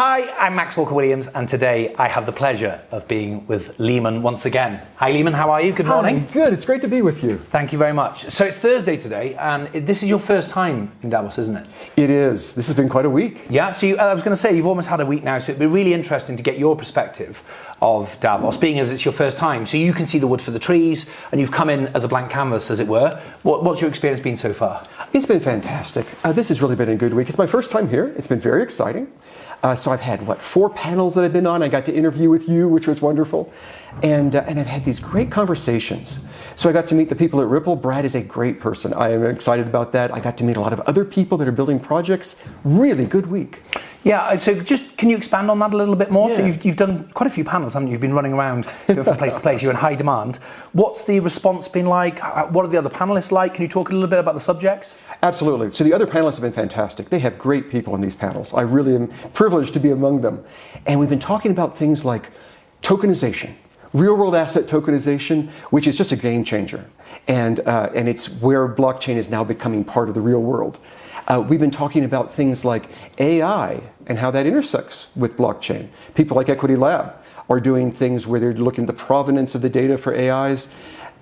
Hi, I'm Max Walker&Williams, and today I have the pleasure of being with Leemon once again. Hi Leemon, how are you? Good morning. Hi, good, it's great to be with you. Thank you very much. So it's Thursday today, and this is your first time in Davos, isn't it? It is. This has been quite a week. Yeah, so I was going to say, you've almost had a week now, so it'd be really interesting to get your perspective of Davos, being as it's your first time. So you can see the wood for the trees, and you've come in as a blank canvas, as it were. What's your experience been so far? It's been fantastic. This has really been a good week. It's my first time here. It's been very exciting. So I've had, 4 panels that I've been on. I got to interview with you, which was wonderful. And I've had these great conversations. So I got to meet the people at Ripple. Brad is a great person. I am excited about that. I got to meet a lot of other people that are building projects. Really good week. Yeah, so just can you expand on that a little bit more? Yeah. So you've done quite a few panels, haven't you? You've been running around going from place to place. You're in high demand. What's the response been like? What are the other panelists like? Can you talk a little bit about the subjects? Absolutely. So the other panelists have been fantastic. They have great people in these panels. I really am privileged to be among them. And we've been talking about things like tokenization, real-world asset tokenization, which is just a game changer. And it's where blockchain is now becoming part of the real world. We've been talking about things like AI and how that intersects with blockchain. People like Equity Lab are doing things where they're looking at the provenance of the data for AIs.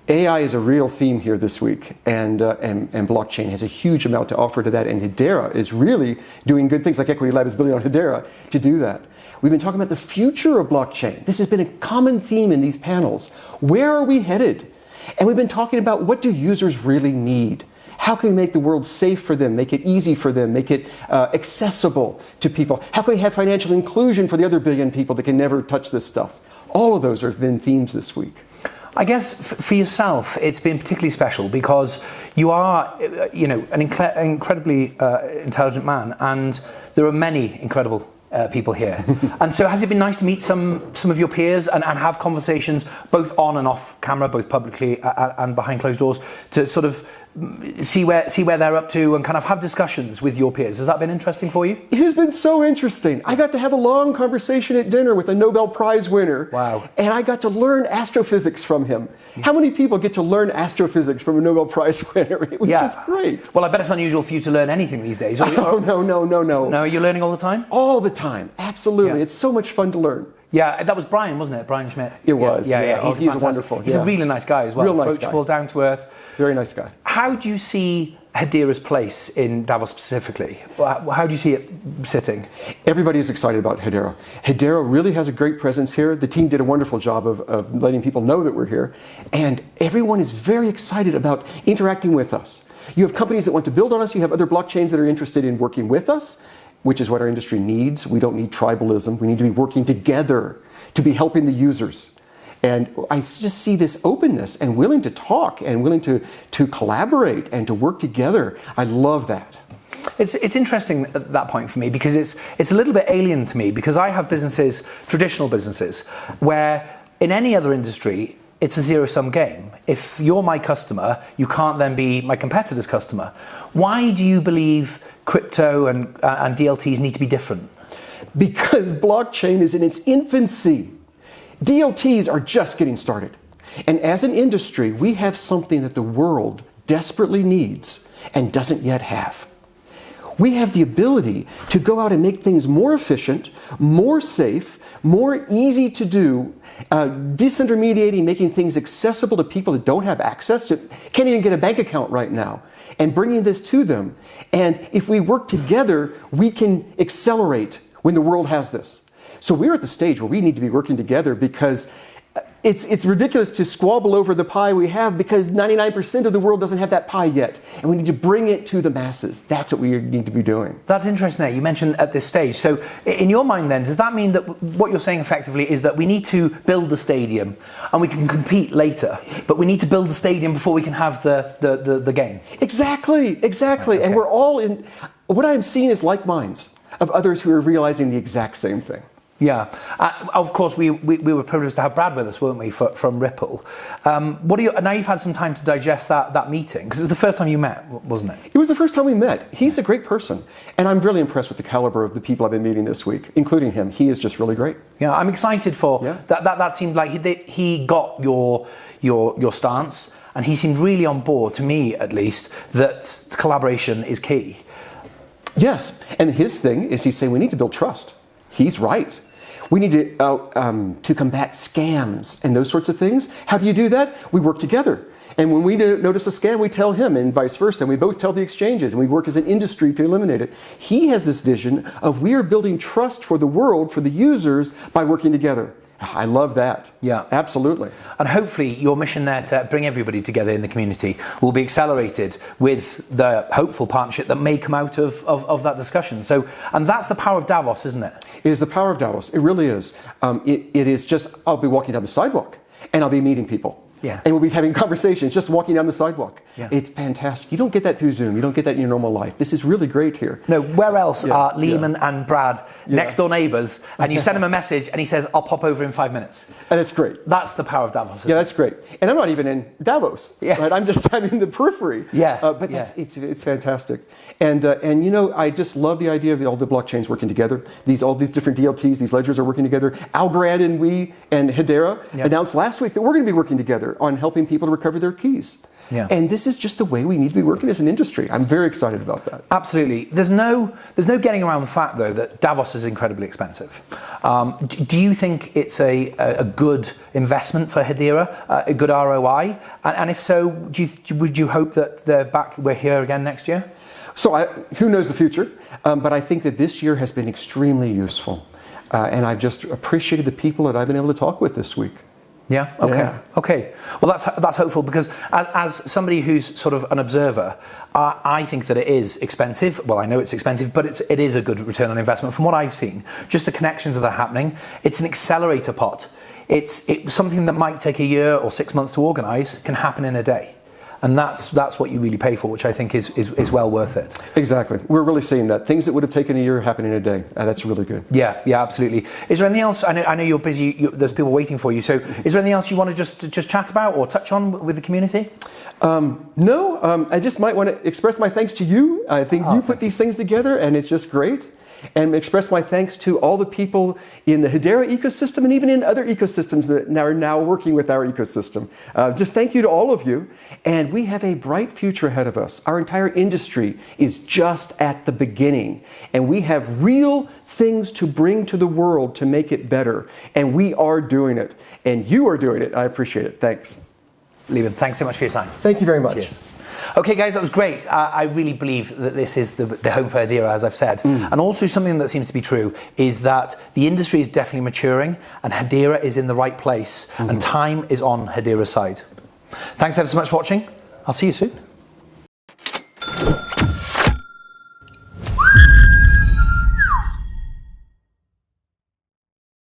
AI is a real theme here this week, and blockchain has a huge amount to offer to that, and Hedera is really doing good things, like Equity Lab is building on Hedera to do that. We've been talking about the future of blockchain. This has been a common theme in these panels. Where are we headed? And we've been talking about, what do users really need? How can we make the world safe for them, make it easy for them, make it accessible to people? How can we have financial inclusion for the other billion people that can never touch this stuff? All of those have been themes this week. I guess for yourself, it's been particularly special because you are, an incredibly intelligent man, and there are many incredible people here. And so has it been nice to meet some of your peers and have conversations both on and off camera, both publicly and behind closed doors, to sort of see where they're up to and kind of have discussions with your peers? Has that been interesting for you? It has been so interesting. I got to have a long conversation at dinner with a Nobel Prize winner. Wow. And I got to learn astrophysics from him. How many people get to learn astrophysics from a Nobel Prize winner? It was just great. Well, I bet it's unusual for you to learn anything these days. Oh, no. No, you're learning all the time? All the time, absolutely. Yeah. It's so much fun to learn. Yeah, that was Brian, wasn't it? Brian Schmidt. It was. Yeah. He's wonderful. He's a really nice guy as well. Real nice approachable, guy. Down to earth. Very nice guy. How do you see Hedera's place in Davos specifically? How do you see it sitting? Everybody is excited about Hedera. Hedera really has a great presence here. The team did a wonderful job of letting people know that we're here. And everyone is very excited about interacting with us. You have companies that want to build on us. You have other blockchains that are interested in working with us, which is what our industry needs. We don't need tribalism. We need to be working together to be helping the users. And I just see this openness and willing to talk and willing to collaborate and to work together. I love that. It's interesting at that point for me, because it's a little bit alien to me, because I have businesses, traditional businesses, where in any other industry, it's a zero-sum game. If you're my customer, you can't then be my competitor's customer. Why do you believe crypto and DLTs need to be different? Because blockchain is in its infancy. DLTs are just getting started. And as an industry, we have something that the world desperately needs and doesn't yet have. We have the ability to go out and make things more efficient, more safe, more easy to do, disintermediating, making things accessible to people that don't have access to, can't even get a bank account right now, and bringing this to them. And if we work together, we can accelerate when the world has this. So we're at the stage where we need to be working together, because it's ridiculous to squabble over the pie we have, because 99% of the world doesn't have that pie yet. And we need to bring it to the masses. That's what we need to be doing. That's interesting there. You mentioned at this stage. So in your mind then, does that mean that what you're saying effectively is that we need to build the stadium and we can compete later, but we need to build the stadium before we can have the game? Exactly. Okay. And we're all in, what I'm seeing is like minds of others who are realizing the exact same thing. Yeah, of course we were privileged to have Brad with us, weren't we, from Ripple. Now you've had some time to digest that meeting, because it was the first time you met, wasn't it? It was the first time we met. He's a great person, and I'm really impressed with the caliber of the people I've been meeting this week, including him. He is just really great. Yeah, I'm excited for that. That seemed like he got your stance, and he seemed really on board, to me at least, that collaboration is key. Yes, and his thing is he's saying we need to build trust. He's right. We need to combat scams and those sorts of things. How do you do that? We work together. And when we notice a scam, we tell him, and vice versa. And we both tell the exchanges, and we work as an industry to eliminate it. He has this vision of we are building trust for the world, for the users, by working together. I love that. Yeah. Absolutely. And hopefully your mission there to bring everybody together in the community will be accelerated with the hopeful partnership that may come out of that discussion. So, and that's the power of Davos, isn't it? It is the power of Davos. It really is. It is just, I'll be walking down the sidewalk and I'll be meeting people. Yeah. And we'll be having conversations just walking down the sidewalk. Yeah. It's fantastic. You don't get that through Zoom. You don't get that in your normal life. This is really great here. No, where else are Leemon and Brad next door neighbours, and you send him a message and he says, I'll pop over in 5 minutes. And it's great. That's the power of Davos. Yeah, that's great. And I'm not even in Davos. Yeah. Right? I'm in the periphery. Yeah. But it's fantastic. And you know, I just love the idea of all the blockchains working together. All these different DLTs, these ledgers are working together. Algorand and we and Hedera announced last week that we're going to be working together on helping people to recover their keys. Yeah. And this is just the way we need to be working as an industry. I'm very excited about that. Absolutely. There's no getting around the fact, though, that Davos is incredibly expensive. Do you think it's a good investment for Hedera, a good ROI? And if so, would you hope that we're here again next year? So who knows the future? But I think that this year has been extremely useful. And I've just appreciated the people that I've been able to talk with this week. Yeah. Okay. Yeah. Okay. Well, that's hopeful, because as somebody who's sort of an observer, I think that it is expensive. Well, I know it's expensive, but it is a good return on investment from what I've seen. Just the connections that are happening. It's an accelerator pot. It's something that might take a year or 6 months to organise can happen in a day. And that's what you really pay for, which I think is well worth it. Exactly. We're really seeing that. Things that would have taken a year happen in a day. That's really good. Yeah, absolutely. Is there anything else? I know you're busy. There's people waiting for you. So is there anything else you want to just chat about or touch on with the community? No. I just might want to express my thanks to you. I think you put these things together, and it's just great. And express my thanks to all the people in the Hedera ecosystem and even in other ecosystems that are now working with our ecosystem. Just thank you to all of you. And we have a bright future ahead of us. Our entire industry is just at the beginning. And we have real things to bring to the world to make it better. And we are doing it. And you are doing it. I appreciate it. Thanks. Leemon, thanks so much for your time. Thank you very much. Cheers. Okay, guys, that was great. I really believe that this is the home for Hedera, as I've said. And also something that seems to be true is that the industry is definitely maturing and Hedera is in the right place and time is on Hedera's side. Thanks ever so much for watching. I'll see you soon.